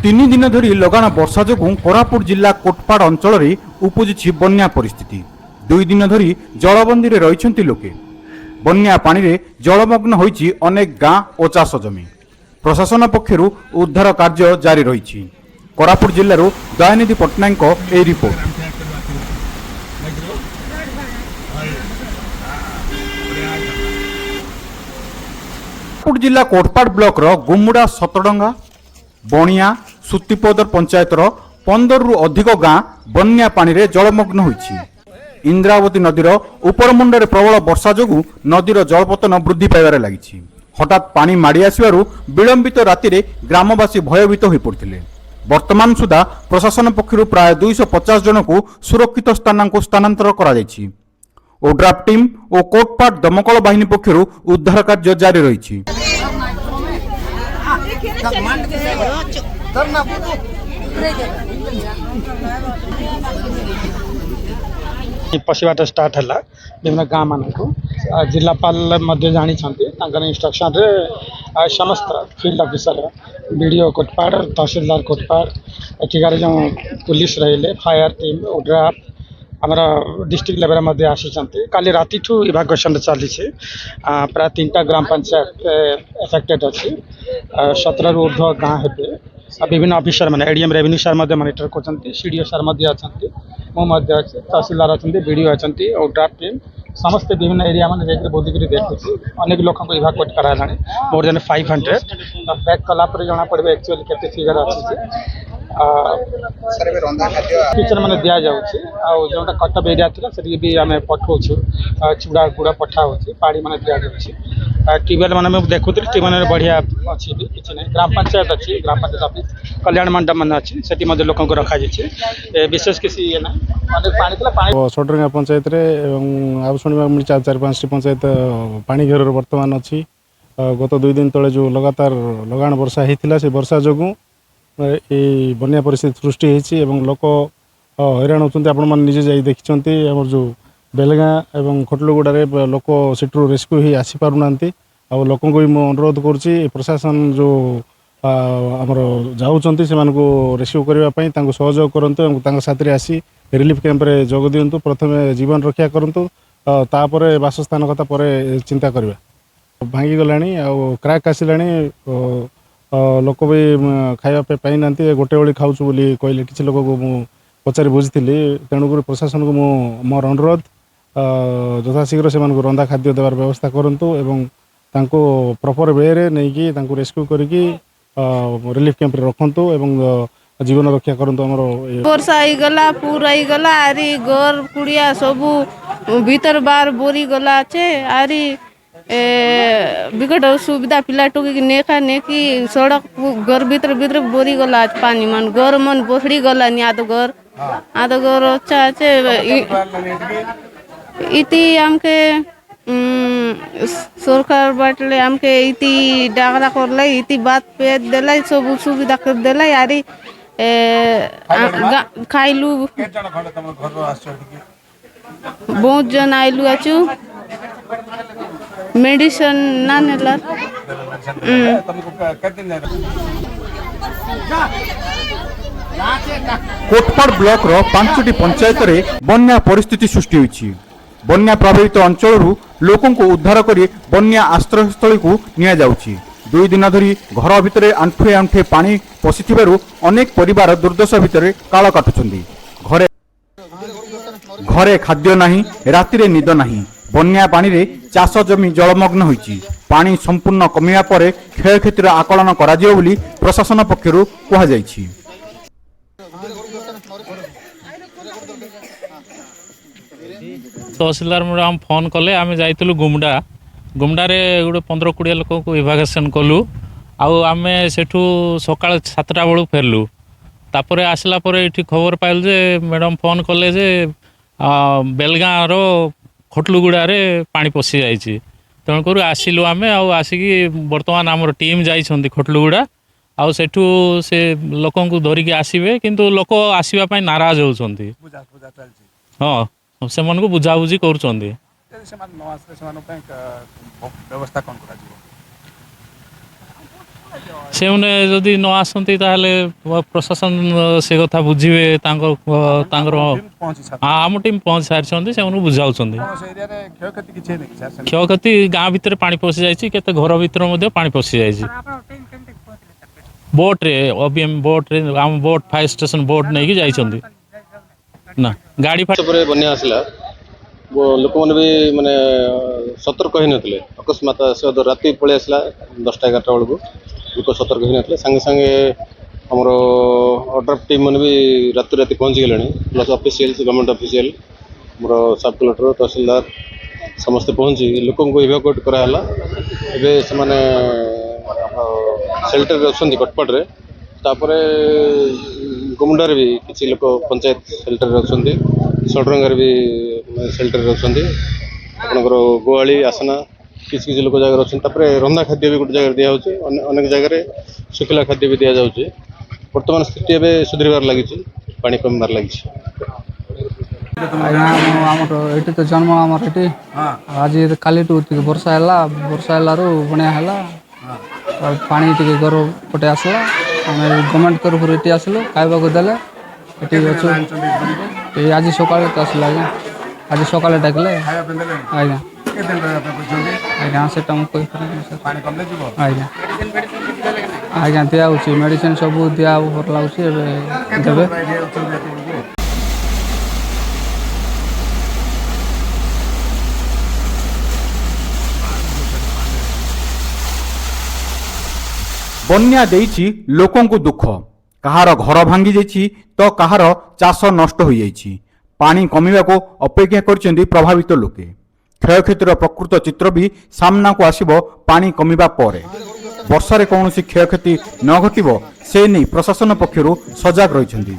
तीन दिन धरी लगाण वर्षा जोगु कोरापुट जिला कोटपाड़ अंचल में उपजुची बन्या परिस्थिति। 2 दिन धरी जलबंदी रे रहिछन्ति लोके। बन्या पानी रे जलमग्न होईछि अनेक गाँ और चाष जमी। प्रशासन पक्षरु उद्धार कार्य जारी रहिछि। कोरापुट जिल्लारू दयानिधि पट्टनायक ए रिपोर्ट। कोरापुट जिला कोटपाड़ ब्लॉक रो गुमुडा सतडंगा बणिया सुतिपदर पंचायतर 15 रु अधिक गाँ बन्या पानी रे जलमग्न होईछि। इंद्रावती नदीर उपरमुंडरे प्रबल वर्षा जोगु नदीर जलपतन वृद्धि पाइबारे लागिछि। हठात पानी माड़ी आसिबारु विलंबित राति रे ग्रामवासी भयभीत होई पड़थिले। वर्तमान सुधा प्रशासन पक्षरु प्राय 250 जन को सुरक्षित स्थान को स्थानांतर करा जायछि। ओड्राफ टीम और कोटपाड़ दमकल बाहिनी पक्षरु उद्धार कार्य जारी रहिछि। पशिबाट स्टार्ट है विभिन्न गाँ मान को जिलापाल जानी इंस्ट्रक्शन रे समस्त फील्ड ऑफिसर बीडीओ कोटपाड़ तहसीलदार कोटपाड़ एठिकार जो पुलिस रहिले फायर टीम ओड्राफ आमर डिस्ट्रिक्ट लेवल आसी काली राति ठू इवाकुएसन चली प्राय 3टा ग्राम पंचायत एफेक्टेड अच्छी 17 रु ऊर्ध्व गाँ हे विभिन्न ऑफिसर मैंने एडीएम रेवेन्यू सार मॉनिटर कर सीडीओ सार अच्छा मुझे अच्छे तहसीलदार अच्छा बीडीओ अच्छा ओड्राफ टीम समस्त विभिन्न एरिया मैंने बुलिक देखुची अनेक लोक इवाकुएट कराला मोर देन 500 बैक कलापर जना पड़े एक्चुअली केते फिगर अच्छी किचन मैंने दि जाऊँगी जोटा कटअप एरिया थी से भी आम पठाऊ चूड़ा गुड़ा पठाऊ पानी मैंने दि जाऊँगी ट्यूबवेल मैंने देखुी ट्यूबवेल बढ़िया अच्छी भी किसी ना ग्राम पंचायत अच्छी ग्राम पंचायत ऑफिस कल्याण मंडप मैंने अच्छी से लोक रखा विशेष किसी ये ना सटरंगा पंचायत आउ शुणा मिली 4-5 पंचायत पानी घेर बर्तमान अच्छी गत 2 दिन तले जो लगातार लगाण वर्षा होता से वर्षा जोगु बन्या परिस्थिति सृष्टि होती लोक हैरान होती आपण मैंने निजे जा देखिं आम जो बेलगाँ और खटलुगुड़े लोक सेठू रेस्क्यू ही आसी पारना आ लोक भी मुझे अनुरोध करुँची प्रशासन जो आमर जाऊँच से रेस्क्यू करने सहयोग करूँ साथी आसी रिलीफ कैंप्रे जोग दिंतु प्रथम जीवन रक्षा करूँ तापर बासस्थान कथा पर चिंता करवा भांगी गला क्राक आसला लोक भी खावाई पाई ना गोटे बड़ी खाऊँ बोली कहले किसी लोक को पचारि बुझी तेणुक प्रशासन को मोर अनुरोध यथाशीघ्र से रंधा खाद्य देवार व्यवस्था करूँ प्रॉपर वे नहीं रेस्क्यू करके रिलीफ कैंप रखु एवं जीवन रक्षा करूँ वर्षा गला पूरा गला आरी घर कुड़िया सबू भीतर बार बोरी गला छे आरी विकट सुविधा पिला टोकी नेखा नेकी सड़क घर भीतर भीतर बोरी गला पानी मन घर मन बोखड़ी गला नि आदो घर अच्छा अच्छे इति आमके सरकार बाटले आमके इति डागरा करला इति बात पे देला सब सुविधा कर देला यारी खाइलु बहुत जन आइलु आचु मेडिसिन ना नेला कोटपाड़ ब्लॉक रो 5टी पंचायत रे बन्या परिस्थिति सृष्टि होईछि। बन्या प्रभावित अंचल लोकों को उद्धार करी बन्या आश्रयस्थल को निया जाउछि। 2 दिन धरी घर भितर आंठुए आंठुए पानी पशिथिबारु अनेक परिवार दुर्दशा भितर काल काटुछन्ति। घरे खाद्य नाही राति रे निद नाही। बन्या पानी रे चाष जमी जलमग्न होईछि। पानी संपूर्ण कमिया परे क्षयक्षतिर आकलन करा जियो बोली प्रशासन पक्षरु कहा जायछि। तहसीलदार मैडम फोन कले आम जाइलु गुमडारे गोटे 15-20 लोक को इभाकुएसन कलु आम सेठू सकाल 7टा बेलू फेरलु तापर आसला ये खबर पाइल जे मैडम फोन कले जे बेलगाँव रो खटलुगुड़े पानी पशि जाइए तेणुक आसिलु आम आसिकी बर्तमान आम टीम जाइछन्ति खटलुगुड़ा आउ सेठू से लोक धरिकी आसबे किंतु लोक आसवाई नाराज होती हाँ से मन को बुझाबुझी कर ସେମାନେ ଯଦି ନ ଆସନ୍ତି ତାହେଲେ ପ୍ରଶାସନ ସେ କଥା ବୁଝିବେ ତାଙ୍କର ଆମ ଟିମ୍ ପହଞ୍ଚି ସାରିଛନ୍ତି ସେମାନଙ୍କୁ ବୁଝାଉଛନ୍ତି। କ୍ଷୟକ୍ଷତି ଗାଁ ଭିତରେ ପାଣି ପଶି ଯାଇଛି କେତେ ଘର ଭିତରେ ମଧ୍ୟ ପାଣି ପଶି ଯାଇଛି। ବୋଟ୍ରେ OBM ବୋଟ୍ରେ ଆମ ବୋଟ୍ ଫାୟାର ଷ୍ଟେସନ ବୋଟ୍ ନେଇକି ଯାଇଛନ୍ତି ନା ଗାଡ଼ି ପରେ ବନ୍ୟା ଆସିଲା ଲୋକମାନେ ବି ମାନେ ସତର୍କ ହେଇନଥିଲେ ଅକସ୍ମାତ ରାତି ପଳେଇ ଆସିଲା 10ଟା 11ଟା ବେଳକୁ ଲୋକ ସତର୍କ ହେଇନଥିଲେ ସାଙ୍ଗେ ସାଙ୍ଗେ ଆମର ଅର୍ଡର ଟିମ୍ ମାନେ ବି ରାତି ପହଞ୍ଚିଗଲେଣି ପ୍ଲସ୍ ଅଫିସିଆଲ୍ସ ଗଭର୍ଣ୍ଣମେଣ୍ଟ ଅଫିସିଆଲ ଆମର ସବ୍ କଲେକ୍ଟର ତହସିଲଦାର ସମସ୍ତେ ପହଞ୍ଚି ଲୋକଙ୍କୁ ଇଭାକୁଏଟ୍ କରାହେଲା। ଏବେ ସେମାନେ ସେଲ୍ଟରରେ ଅଛନ୍ତି କଟପାଡ଼ରେ ତାପରେ ଗୁମୁଣ୍ଡାରେ ବି କିଛି ଲୋକ ପଞ୍ଚାୟତ ସେଲ୍ଟରରେ ଅଛନ୍ତି ଷଡ଼ରଙ୍ଗାରେ ବି ସେଲ୍ଟରରେ ଅଛନ୍ତି ଆପଣଙ୍କର ଗୋଆଳି ଆସନା କିଛି ଲୋକ ଜାଗାରେ ଅଛନ୍ତି। ତାପରେ ରନ୍ଧା ଖାଦ୍ୟ ବି ଗୋଟେ ଜାଗାରେ ଦିଆହେଉଛି ଅନେକ ଜାଗାରେ ଶୁଖିଲା ଖାଦ୍ୟ ବି ଦିଆଯାଉଛି। ବର୍ତ୍ତମାନ ସ୍ଥିତି ଏବେ ସୁଧରିବାର ଲାଗିଛି ପାଣି କମିବାର ଲାଗିଛି। ଆଜ୍ଞା ଆମର ଏଠି ତ ଜନ୍ମ ଆମର ଏଠି ଆଜି କାଲିଠୁ ଟିକେ ବର୍ଷା ହେଲାରୁ ବନ୍ୟା ହେଲା ଆଉ ପାଣି ଟିକେ ଘର ପଟେ ଆସିଲା ଆମେ ଗଭର୍ଣ୍ଣମେଣ୍ଟ ତରଫରୁ ଏଠି ଆସିଲୁ ଖାଇବାକୁ ଦେଲେ ଏଠି ଅଛୁ ଏଇ ଆଜି ସକାଳେ ତ ଆସିଲା ଆଜ୍ଞା ଆଜି ସକାଳେ ଡାକିଲେ ଆଜ୍ଞା ଆଜ୍ଞା ସେଟା ମୁଁ କହିପାରିବି ଆଜ୍ଞା ଆଜ୍ଞା ଦିଆହେଉଛି ମେଡ଼ିସିନ ସବୁ ଦିଆହେବ ଭଲ ଲାଗୁଛି ଏବେ ଦେବେ। ବନ୍ୟା ଦେଇଛି ଲୋକଙ୍କୁ ଦୁଃଖ କାହାର ଘର ଭାଙ୍ଗି ଯାଇଛି ତ କାହାର ଚାଷ ନଷ୍ଟ ହୋଇଯାଇଛି। ପାଣି କମିବାକୁ ଅପେକ୍ଷା କରିଛନ୍ତି ପ୍ରଭାବିତ ଲୋକେ। କ୍ଷୟକ୍ଷତିର ପ୍ରକୃତ ଚିତ୍ର ବି ସାମ୍ନାକୁ ଆସିବ ପାଣି କମିବା ପରେ। ବର୍ଷାରେ କୌଣସି କ୍ଷୟକ୍ଷତି ନ ଘଟିବ ସେ ନେଇ ପ୍ରଶାସନ ପକ୍ଷରୁ ସଜାଗ ରହିଛନ୍ତି।